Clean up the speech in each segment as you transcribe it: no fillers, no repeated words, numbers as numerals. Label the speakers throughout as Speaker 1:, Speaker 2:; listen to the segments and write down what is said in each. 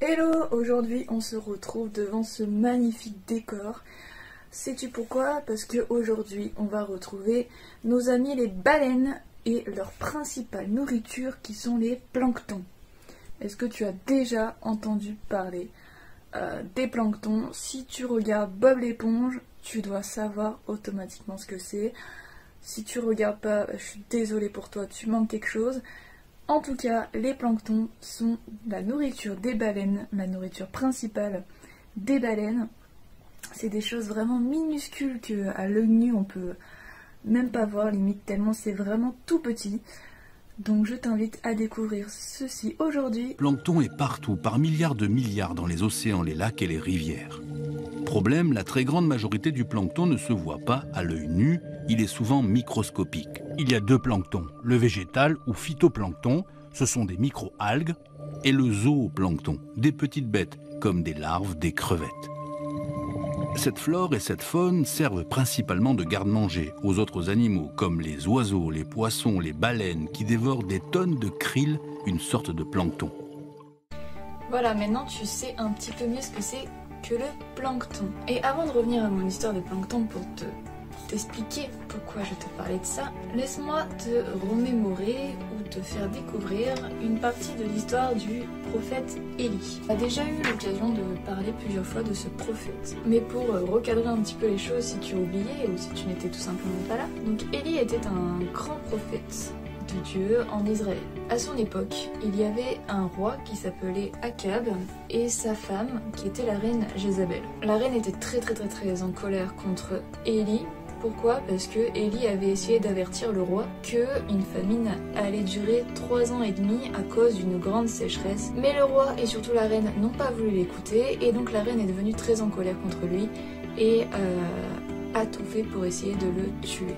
Speaker 1: Hello, aujourd'hui on se retrouve devant ce magnifique décor. Sais-tu pourquoi? Parce que aujourd'hui on va retrouver nos amis les baleines et leur principale nourriture qui sont les planctons. Est-ce que tu as déjà entendu parler des planctons? Si tu regardes Bob l'éponge, tu dois savoir automatiquement ce que c'est. Si tu regardes pas, je suis désolée pour toi, tu manques quelque chose. En tout cas, les planctons sont la nourriture des baleines, la nourriture principale des baleines. C'est des choses vraiment minuscules qu'à l'œil nu on peut même pas voir, limite tellement c'est vraiment tout petit. Donc je t'invite à découvrir ceci aujourd'hui.
Speaker 2: Le plancton est partout, par milliards de milliards dans les océans, les lacs et les rivières. Problème, la très grande majorité du plancton ne se voit pas à l'œil nu, il est souvent microscopique. Il y a deux planctons, le végétal ou phytoplancton, ce sont des micro-algues, et le zooplancton, des petites bêtes comme des larves, des crevettes. Cette flore et cette faune servent principalement de garde-manger aux autres animaux, comme les oiseaux, les poissons, les baleines, qui dévorent des tonnes de krill, une sorte de plancton.
Speaker 1: Voilà, maintenant tu sais un petit peu mieux ce que c'est que le plancton. Et avant de revenir à mon histoire de plancton pour t'expliquer pourquoi je te parlais de ça, laisse-moi te remémorer ou te faire découvrir une partie de l'histoire du prophète Élie. On a déjà eu l'occasion de parler plusieurs fois de ce prophète, mais pour recadrer un petit peu les choses si tu as oublié ou si tu n'étais tout simplement pas là. Donc Élie était un grand prophète de Dieu en Israël. À son époque, il y avait un roi qui s'appelait Akab et sa femme qui était la reine Jézabel. La reine était très en colère contre Élie. Pourquoi? Parce que Élie avait essayé d'avertir le roi qu'une famine allait durer 3 ans et demi à cause d'une grande sécheresse. Mais le roi et surtout la reine n'ont pas voulu l'écouter et donc la reine est devenue très en colère contre lui et a tout fait pour essayer de le tuer.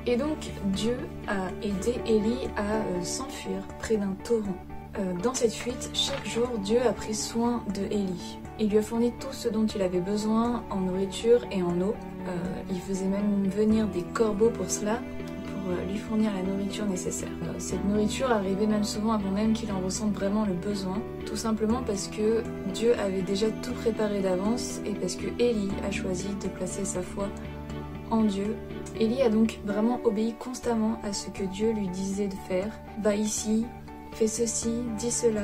Speaker 1: Et donc Dieu a aidé Élie à s'enfuir près d'un torrent. Dans cette fuite, chaque jour, Dieu a pris soin de Élie. Il lui a fourni tout ce dont il avait besoin en nourriture et en eau. Il faisait même venir des corbeaux pour cela, pour lui fournir la nourriture nécessaire. Cette nourriture arrivait même souvent avant même qu'il en ressente vraiment le besoin, tout simplement parce que Dieu avait déjà tout préparé d'avance et parce que Élie a choisi de placer sa foi en Dieu. Élie a donc vraiment obéi constamment à ce que Dieu lui disait de faire. Va ici, fais ceci, dis cela.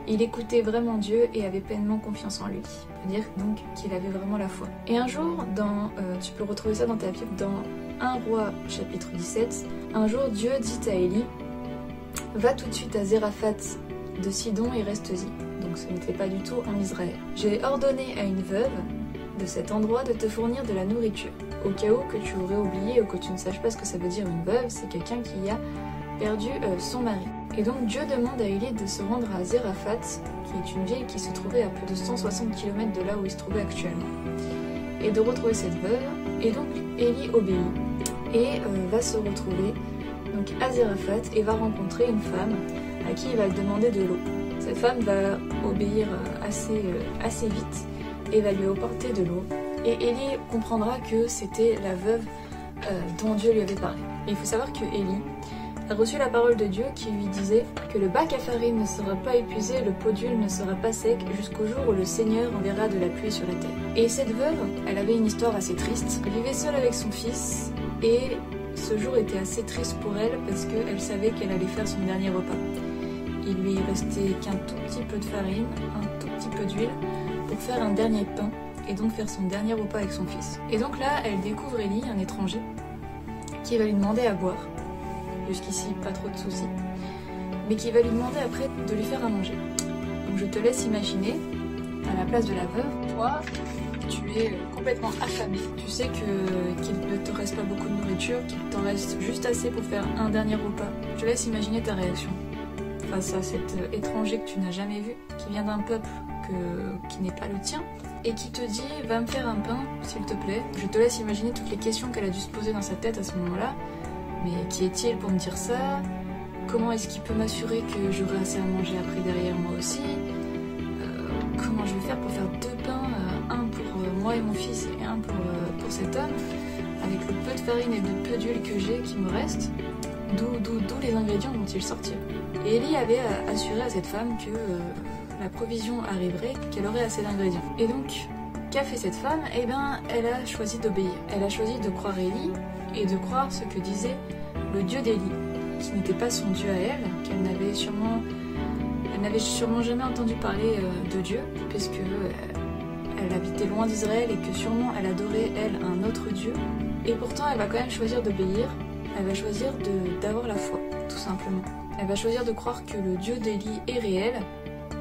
Speaker 1: Il écoutait vraiment Dieu et avait pleinement confiance en lui. C'est-à-dire donc qu'il avait vraiment la foi. Et un jour, tu peux retrouver ça dans ta Bible, dans 1 Roi chapitre 17, un jour Dieu dit à Élie, va tout de suite à Zéraphat de Sidon et reste-y. Donc ce n'était pas du tout en Israël. J'ai ordonné à une veuve de cet endroit de te fournir de la nourriture. Au cas où que tu aurais oublié ou que tu ne saches pas ce que ça veut dire une veuve, c'est quelqu'un qui a perdu son mari. Et donc Dieu demande à Élie de se rendre à Zéraphat, qui est une ville qui se trouvait à plus de 160 km de là où il se trouvait actuellement, et de retrouver cette veuve. Et donc Élie obéit et va se retrouver donc à Zéraphat et va rencontrer une femme à qui il va demander de l'eau. Cette femme va obéir assez vite et va lui apporter de l'eau. Et Élie comprendra que c'était la veuve dont Dieu lui avait parlé. Et il faut savoir que Élie a reçu la parole de Dieu qui lui disait que le bac à farine ne sera pas épuisé, le pot d'huile ne sera pas sec jusqu'au jour où le Seigneur enverra de la pluie sur la terre. Et cette veuve, elle avait une histoire assez triste. Elle vivait seule avec son fils et ce jour était assez triste pour elle parce qu'elle savait qu'elle allait faire son dernier repas. Il lui restait qu'un tout petit peu de farine, un tout petit peu d'huile pour faire un dernier pain et donc faire son dernier repas avec son fils. Et donc là, elle découvre Élie, un étranger, qui va lui demander à boire. Jusqu'ici, pas trop de soucis. Mais qui va lui demander après de lui faire à manger. Donc je te laisse imaginer, à la place de la veuve, toi, tu es complètement affamé. Tu sais qu'il ne te reste pas beaucoup de nourriture, qu'il t'en reste juste assez pour faire un dernier repas. Je te laisse imaginer ta réaction face à cet étranger que tu n'as jamais vu, qui vient d'un peuple qui n'est pas le tien, et qui te dit « va me faire un pain, s'il te plaît ». Je te laisse imaginer toutes les questions qu'elle a dû se poser dans sa tête à ce moment-là. Mais qui est-il pour me dire ça? Comment est-ce qu'il peut m'assurer que j'aurai assez à manger après derrière moi aussi? Comment je vais faire pour faire 2 pains, un pour moi et mon fils et un pour cet homme, avec le peu de farine et le peu d'huile que j'ai qui me reste? D'où les ingrédients dont il sortir. Et Élie avait assuré à cette femme que la la provision arriverait, qu'elle aurait assez d'ingrédients. Et donc, qu'a fait cette femme? Eh bien, elle a choisi d'obéir. Elle a choisi de croire Élie et de croire ce que disait le Dieu d'Élie, qui n'était pas son Dieu à elle, qu'elle n'avait sûrement jamais entendu parler de Dieu, puisque elle habitait loin d'Israël et que sûrement elle adorait, elle, un autre Dieu. Et pourtant, elle va quand même choisir d'obéir, elle va choisir d'avoir la foi, tout simplement. Elle va choisir de croire que le Dieu d'Élie est réel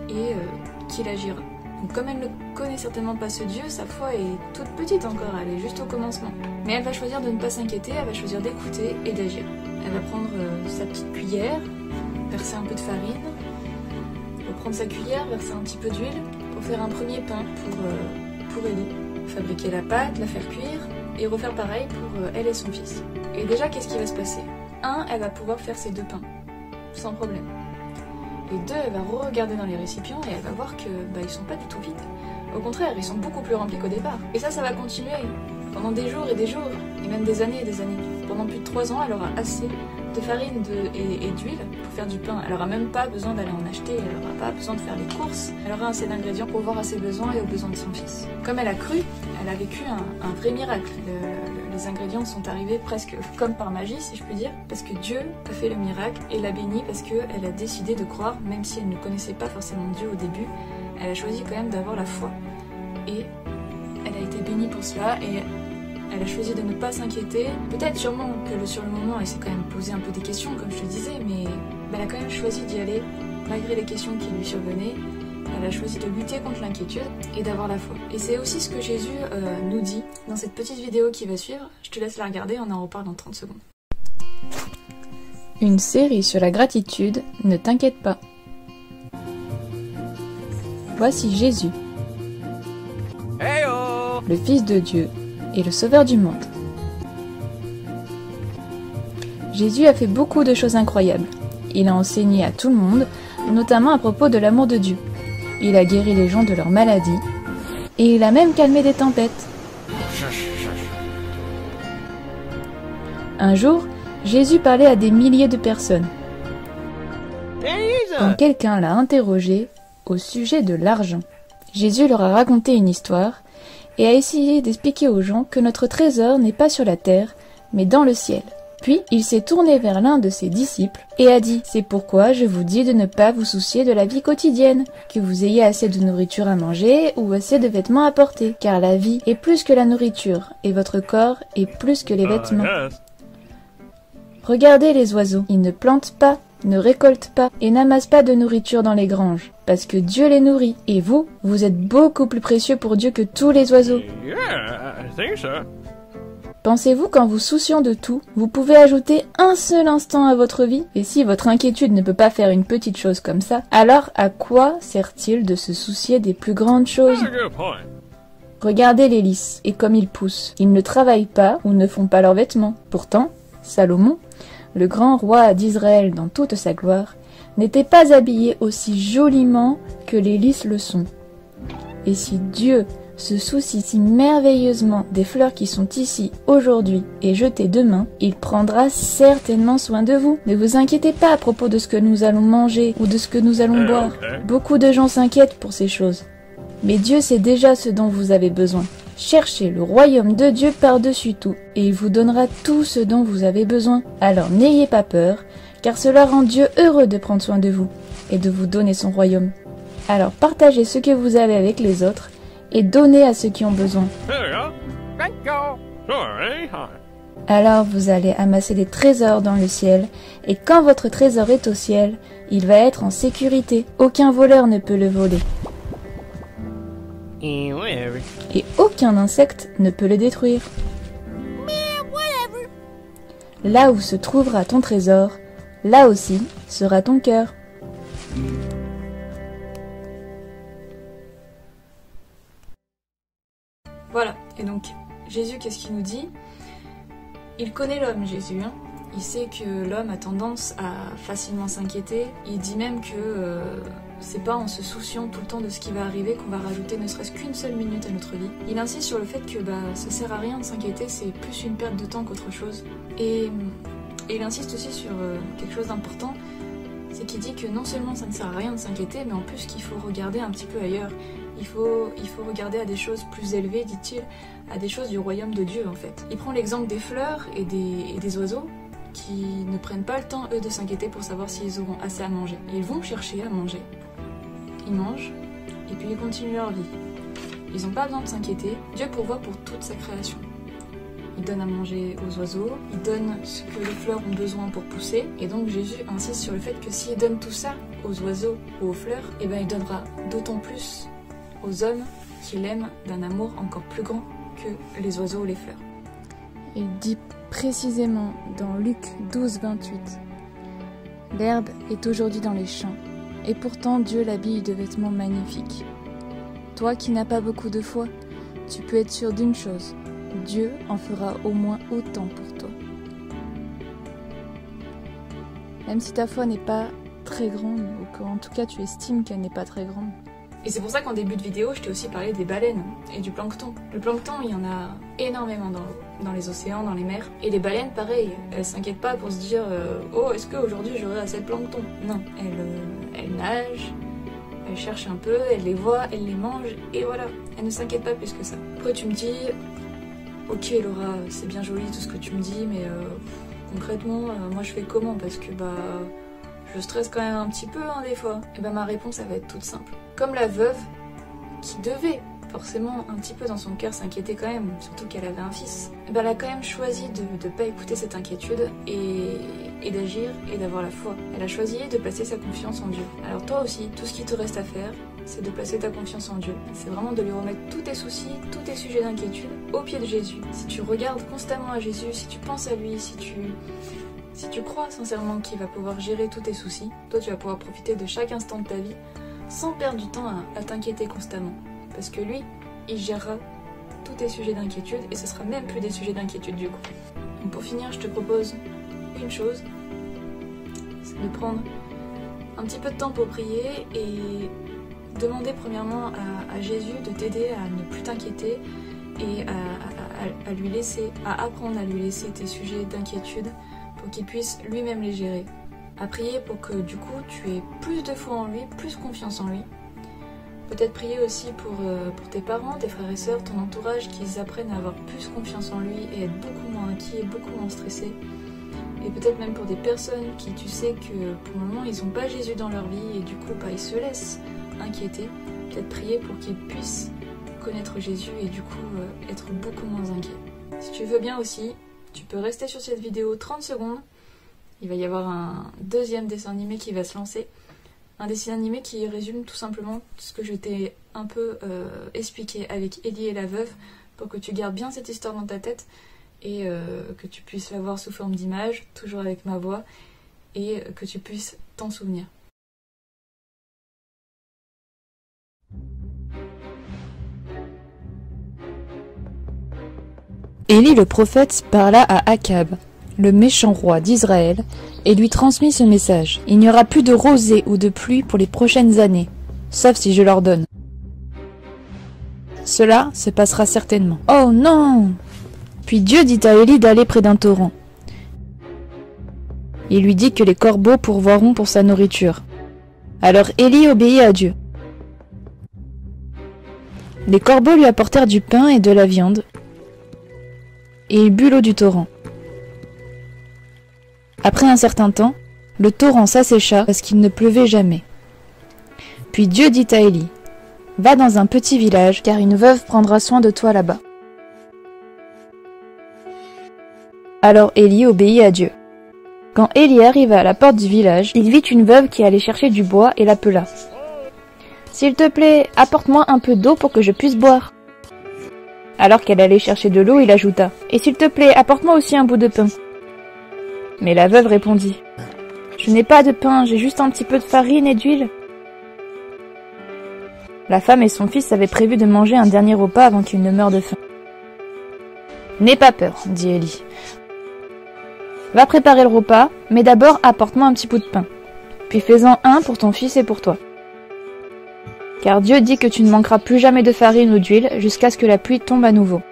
Speaker 1: et qu'il agira. Donc comme elle ne connaît certainement pas ce Dieu, sa foi est toute petite encore, elle est juste au commencement. Mais elle va choisir de ne pas s'inquiéter, elle va choisir d'écouter et d'agir. Elle va prendre sa petite cuillère, verser un peu de farine, prendre sa cuillère, verser un petit peu d'huile pour faire un premier pain pour Élie. Fabriquer la pâte, la faire cuire et refaire pareil pour elle et son fils. Et déjà, qu'est-ce qui va se passer? 1, elle va pouvoir faire ses 2 pains, sans problème. Et 2, elle va regarder dans les récipients et elle va voir que ils sont pas du tout vides. Au contraire, ils sont beaucoup plus remplis qu'au départ. Et ça va continuer pendant des jours, et même des années et des années. Pendant plus de 3 ans, elle aura assez de farine et d'huile pour faire du pain. Elle n'aura même pas besoin d'aller en acheter, elle n'aura pas besoin de faire les courses. Elle aura assez d'ingrédients pour voir à ses besoins et aux besoins de son fils. Comme elle a cru, elle a vécu un vrai miracle. Les ingrédients sont arrivés presque comme par magie, si je puis dire, parce que Dieu a fait le miracle et l'a bénie parce qu'elle a décidé de croire, même si elle ne connaissait pas forcément Dieu au début, elle a choisi quand même d'avoir la foi. Et elle a été bénie pour cela et elle a choisi de ne pas s'inquiéter. Peut-être sûrement que sur le moment, elle s'est quand même posé un peu des questions, comme je te disais, mais elle a quand même choisi d'y aller, malgré les questions qui lui survenaient. Elle a choisi de lutter contre l'inquiétude et d'avoir la foi. Et c'est aussi ce que Jésus nous dit dans cette petite vidéo qui va suivre. Je te laisse la regarder, on en reparle dans 30 secondes.
Speaker 3: Une série sur la gratitude, ne t'inquiète pas. Voici Jésus, le Fils de Dieu et le Sauveur du monde. Jésus a fait beaucoup de choses incroyables. Il a enseigné à tout le monde, notamment à propos de l'amour de Dieu. Il a guéri les gens de leurs maladies, et il a même calmé des tempêtes. Un jour, Jésus parlait à des milliers de personnes. Quand quelqu'un l'a interrogé au sujet de l'argent, Jésus leur a raconté une histoire et a essayé d'expliquer aux gens que notre trésor n'est pas sur la terre, mais dans le ciel. Puis, il s'est tourné vers l'un de ses disciples et a dit « C'est pourquoi je vous dis de ne pas vous soucier de la vie quotidienne, que vous ayez assez de nourriture à manger ou assez de vêtements à porter, car la vie est plus que la nourriture et votre corps est plus que les vêtements. Regardez les oiseaux, ils ne plantent pas, ne récoltent pas et n'amassent pas de nourriture dans les granges, parce que Dieu les nourrit. Et vous, vous êtes beaucoup plus précieux pour Dieu que tous les oiseaux. Pensez-vous qu'en vous souciant de tout, vous pouvez ajouter un seul instant à votre vie? Et si votre inquiétude ne peut pas faire une petite chose comme ça, alors à quoi sert-il de se soucier des plus grandes choses? Regardez les lys, et comme ils poussent. Ils ne travaillent pas ou ne font pas leurs vêtements. Pourtant, Salomon, le grand roi d'Israël dans toute sa gloire, n'était pas habillé aussi joliment que les lys le sont. Et si Dieu se soucie si merveilleusement des fleurs qui sont ici aujourd'hui et jetées demain, il prendra certainement soin de vous. Ne vous inquiétez pas à propos de ce que nous allons manger ou de ce que nous allons boire. Beaucoup de gens s'inquiètent pour ces choses. Mais Dieu sait déjà ce dont vous avez besoin. Cherchez le royaume de Dieu par-dessus tout, et il vous donnera tout ce dont vous avez besoin. Alors n'ayez pas peur, car cela rend Dieu heureux de prendre soin de vous et de vous donner son royaume. Alors partagez ce que vous avez avec les autres et donnez à ceux qui ont besoin. Alors vous allez amasser des trésors dans le ciel, et quand votre trésor est au ciel, il va être en sécurité. Aucun voleur ne peut le voler. Et aucun insecte ne peut le détruire. Là où se trouvera ton trésor, là aussi sera ton cœur.
Speaker 1: Voilà, et donc Jésus, qu'est-ce qu'il nous dit? Il connaît l'homme, Jésus, hein. Il sait que l'homme a tendance à facilement s'inquiéter. Il dit même que c'est pas en se souciant tout le temps de ce qui va arriver qu'on va rajouter ne serait-ce qu'une seule minute à notre vie. Il insiste sur le fait que ça sert à rien de s'inquiéter, c'est plus une perte de temps qu'autre chose. Et il insiste aussi sur quelque chose d'important, c'est qu'il dit que non seulement ça ne sert à rien de s'inquiéter, mais en plus qu'il faut regarder un petit peu ailleurs. Il faut regarder à des choses plus élevées, dit-il, à des choses du royaume de Dieu en fait. Il prend l'exemple des fleurs et des oiseaux qui ne prennent pas le temps eux de s'inquiéter pour savoir s'ils auront assez à manger. Ils vont chercher à manger. Ils mangent et puis ils continuent leur vie. Ils n'ont pas besoin de s'inquiéter. Dieu pourvoit pour toute sa création. Il donne à manger aux oiseaux, il donne ce que les fleurs ont besoin pour pousser. Et donc Jésus insiste sur le fait que s'il donne tout ça aux oiseaux ou aux fleurs, et ben il donnera d'autant plus aux hommes qu'il aime d'un amour encore plus grand que les oiseaux ou les fleurs.
Speaker 3: Il dit précisément dans Luc 12, 28 « L'herbe est aujourd'hui dans les champs, et pourtant Dieu l'habille de vêtements magnifiques. Toi qui n'as pas beaucoup de foi, tu peux être sûr d'une chose, Dieu en fera au moins autant pour toi. » Même si ta foi n'est pas très grande, ou qu'en tout cas tu estimes qu'elle n'est pas très grande.
Speaker 1: Et c'est pour ça qu'en début de vidéo, je t'ai aussi parlé des baleines et du plancton. Le plancton, il y en a énormément dans les océans, dans les mers. Et les baleines, pareil, elles s'inquiètent pas pour se dire oh, est-ce qu'aujourd'hui j'aurai assez de plancton? Non, elles nagent, elles cherchent un peu, elles les voient, elles les mangent, et voilà. Elles ne s'inquiètent pas plus que ça. Après tu me dis, ok Laura, c'est bien joli tout ce que tu me dis, mais concrètement, moi je fais comment? Parce que je stresse quand même un petit peu des fois. Et ma réponse, elle va être toute simple. Comme la veuve, qui devait forcément un petit peu dans son cœur s'inquiéter quand même, surtout qu'elle avait un fils, elle a quand même choisi de ne pas écouter cette inquiétude et d'agir et d'avoir la foi. Elle a choisi de placer sa confiance en Dieu. Alors toi aussi, tout ce qui te reste à faire, c'est de placer ta confiance en Dieu. C'est vraiment de lui remettre tous tes soucis, tous tes sujets d'inquiétude au pied de Jésus. Si tu regardes constamment à Jésus, si tu penses à lui, si tu crois sincèrement qu'il va pouvoir gérer tous tes soucis, toi tu vas pouvoir profiter de chaque instant de ta vie sans perdre du temps à t'inquiéter constamment. Parce que lui, il gérera tous tes sujets d'inquiétude et ce sera même plus des sujets d'inquiétude du coup. Donc pour finir, je te propose une chose, c'est de prendre un petit peu de temps pour prier et demander premièrement à Jésus de t'aider à ne plus t'inquiéter et à apprendre à lui laisser tes sujets d'inquiétude pour qu'il puisse lui-même les gérer. À prier pour que du coup tu aies plus de foi en lui, plus confiance en lui. Peut-être prier aussi pour tes parents, tes frères et sœurs, ton entourage, qu'ils apprennent à avoir plus confiance en lui et être beaucoup moins inquiets, beaucoup moins stressés. Et peut-être même pour des personnes qui tu sais que pour le moment ils n'ont pas Jésus dans leur vie et du coup ils se laissent inquiéter. Peut-être prier pour qu'ils puissent connaître Jésus et du coup être beaucoup moins inquiets. Si tu veux bien aussi, tu peux rester sur cette vidéo 30 secondes. Il va y avoir un deuxième dessin animé qui va se lancer. Un dessin animé qui résume tout simplement ce que je t'ai un peu expliqué avec Élie et la veuve pour que tu gardes bien cette histoire dans ta tête et que tu puisses la voir sous forme d'image, toujours avec ma voix, et que tu puisses t'en souvenir.
Speaker 3: Élie le prophète parla à Akab, le méchant roi d'Israël, et lui transmit ce message. Il n'y aura plus de rosée ou de pluie pour les prochaines années, sauf si je l'ordonne. Cela se passera certainement. Oh non! Puis Dieu dit à Élie d'aller près d'un torrent. Il lui dit que les corbeaux pourvoiront pour sa nourriture. Alors Élie obéit à Dieu. Les corbeaux lui apportèrent du pain et de la viande, et il but l'eau du torrent. Après un certain temps, le torrent s'assécha parce qu'il ne pleuvait jamais. Puis Dieu dit à Élie, « Va dans un petit village, car une veuve prendra soin de toi là-bas. » Alors Élie obéit à Dieu. Quand Élie arriva à la porte du village, il vit une veuve qui allait chercher du bois et l'appela. « S'il te plaît, apporte-moi un peu d'eau pour que je puisse boire. » Alors qu'elle allait chercher de l'eau, il ajouta, « Et s'il te plaît, apporte-moi aussi un bout de pain. » Mais la veuve répondit, « Je n'ai pas de pain, j'ai juste un petit peu de farine et d'huile. » La femme et son fils avaient prévu de manger un dernier repas avant qu'il ne meure de faim. « N'aie pas peur, dit Élie. Va préparer le repas, mais d'abord apporte-moi un petit bout de pain. Puis fais-en un pour ton fils et pour toi. Car Dieu dit que tu ne manqueras plus jamais de farine ou d'huile jusqu'à ce que la pluie tombe à nouveau. »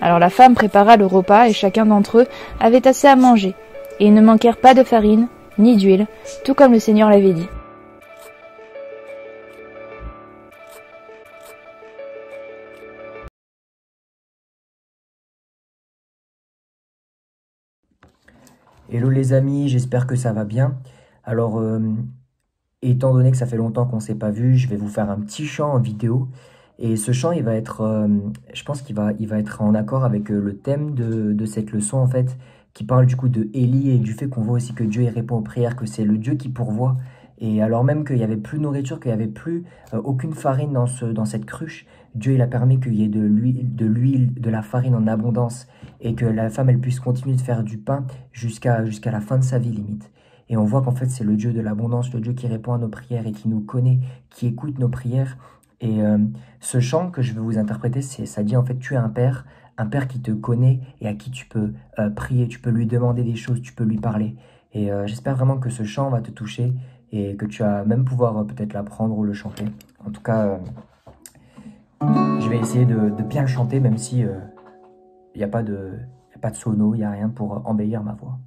Speaker 3: Alors la femme prépara le repas et chacun d'entre eux avait assez à manger, et ils ne manquèrent pas de farine ni d'huile, tout comme le Seigneur l'avait dit.
Speaker 4: Hello les amis, j'espère que ça va bien. Alors, étant donné que ça fait longtemps qu'on ne s'est pas vu, je vais vous faire un petit chant en vidéo. Et ce chant, il va être, je pense qu'il va être en accord avec le thème de cette leçon, en fait, qui parle du coup de Élie et du fait qu'on voit aussi que Dieu il répond aux prières, que c'est le Dieu qui pourvoit. Et alors même qu'il n'y avait plus de nourriture, qu'il n'y avait plus aucune farine dans cette cruche, Dieu il a permis qu'il y ait de l'huile, de la farine en abondance et que la femme elle puisse continuer de faire du pain jusqu'à la fin de sa vie limite. Et on voit qu'en fait c'est le Dieu de l'abondance, le Dieu qui répond à nos prières et qui nous connaît, qui écoute nos prières. Et ce chant que je vais vous interpréter, ça dit en fait tu es un père qui te connaît et à qui tu peux prier, tu peux lui demander des choses, tu peux lui parler. Et j'espère vraiment que ce chant va te toucher et que tu vas même pouvoir peut-être l'apprendre ou le chanter. En tout cas, je vais essayer de bien le chanter, même si il n'y a pas de sono, il n'y a rien pour embellir ma voix.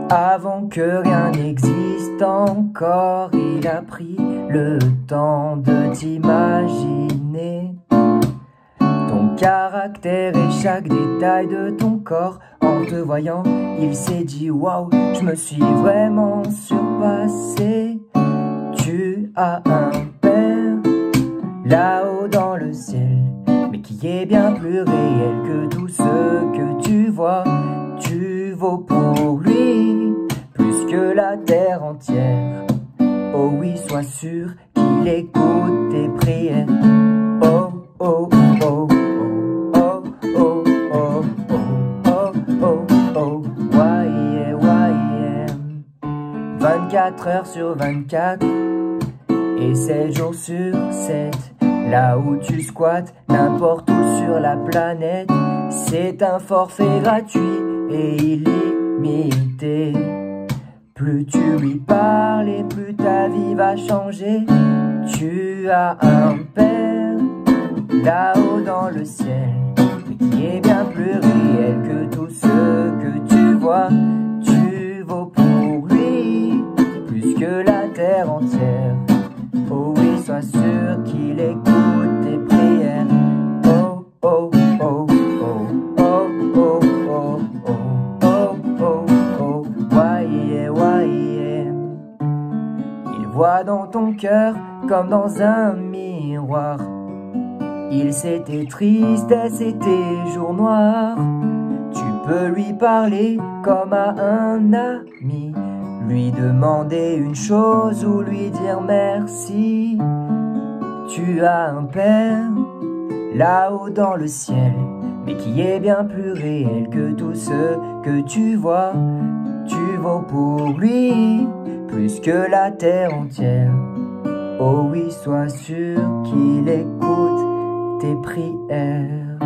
Speaker 4: Avant que rien n'existe encore, il a pris le temps de t'imaginer. Ton caractère et chaque détail de ton corps. En te voyant, il s'est dit waouh, je me suis vraiment surpassé. Tu as un père là-haut dans le ciel, mais qui est bien plus réel que tout ce que tu vois. Tu vaux pour lui plus que la terre entière. Oh oui, sois sûr qu'il écoute tes prières. Oh, oh, oh, oh, oh, oh, oh, oh, oh, oh, ouais, ouais. 24 heures sur 24 et 7 jours sur 7. Là où tu squattes, n'importe où sur la planète, c'est un forfait gratuit et illimité. Plus tu lui parles et plus ta vie va changer. Tu as un père là-haut dans le ciel, mais qui est bien plus réel que tout ce que tu vois. Tu vaux pour lui plus que la terre entière. Oh oui, sois sûr qu'il écoute tes prières. Oh, oh, oh, oh, oh, oh, oh, oh, oh, oh, oh, ouais, ouais. Il voit dans ton cœur comme dans un miroir. Il sait tes tristesses et tes jours noirs. Tu peux lui parler comme à un ami, lui demander une chose ou lui dire merci. Tu as un père là-haut dans le ciel, mais qui est bien plus réel que tout ce que tu vois. Tu vaux pour lui plus que la terre entière. Oh oui, sois sûr qu'il écoute tes prières.